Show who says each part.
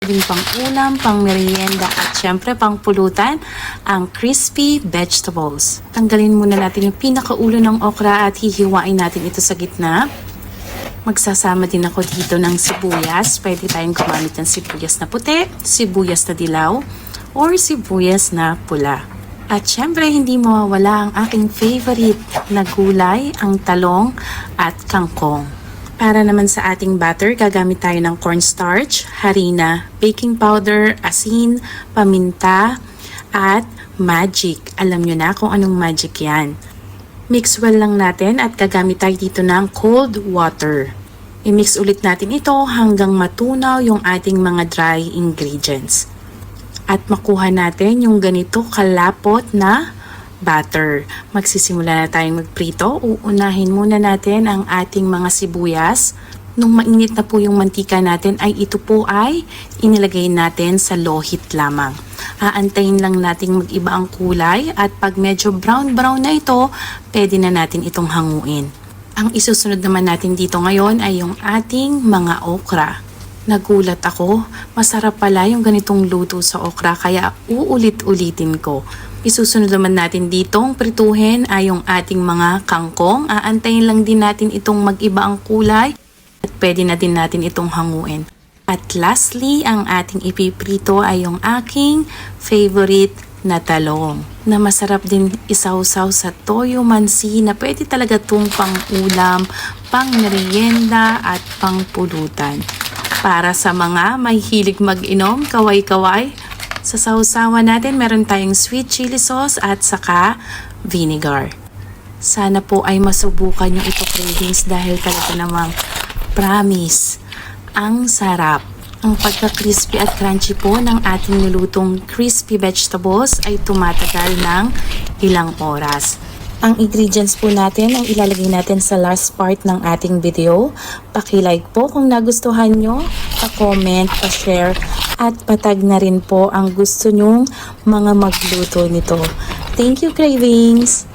Speaker 1: din pang ulam, pang merienda at syempre pang pulutan, ang crispy vegetables. Tanggalin muna natin yung pinakaulo ng okra at hihiwain natin ito sa gitna. Magsasama din ako dito ng sibuyas. Pwede tayong gumamit ng sibuyas na puti, sibuyas na dilaw, or sibuyas na pula. At syempre hindi mawawala ang aking favorite na gulay, ang talong at kangkong. Para naman sa ating batter, gagamit tayo ng cornstarch, harina, baking powder, asin, paminta, at magic. Alam nyo na kung anong magic yan. Mix well lang natin at gagamit tayo dito ng cold water. I-mix ulit natin ito hanggang matunaw yung ating mga dry ingredients. At makuha natin yung ganito kalapot na batter. Magsisimula na tayong magprito. Uunahin muna natin ang ating mga sibuyas. Nung mainit na po yung mantika natin ay ito po ay inilagay natin sa lohit lamang. Aantayin lang nating mag-iba ang kulay at pag medyo brown na ito, pwede na natin itong hanguin. Ang isusunod naman natin dito ngayon ay yung ating mga okra. Nagulat ako, masarap pala yung ganitong luto sa okra kaya uulit-ulitin ko. Isusunod naman natin ditong prituhin ay yung ating mga kangkong. Aantayin lang din natin itong mag-iba ang kulay at pwede na din natin itong hanguin. At lastly, ang ating ipiprito ay yung aking favorite na talong na masarap din isawsaw sa toyo mansi na pwede talaga itong pang ulam, pang merienda at pang pulutan. Para sa mga may hilig mag-inom, kaway-kaway, sa sausawan natin meron tayong sweet chili sauce at saka vinegar. Sana po ay masubukan nyo ito cravings dahil talaga namang promise, ang sarap. Ang pagka-crispy at crunchy po ng ating nilutong crispy vegetables ay tumatagal ng ilang oras. Ang ingredients po natin ang ilalagay natin sa last part ng ating video. Paki-like po kung nagustuhan nyo, pa-comment, pa-share, at patag na rin po ang gusto nyong mga magluto nito. Thank you, cravings!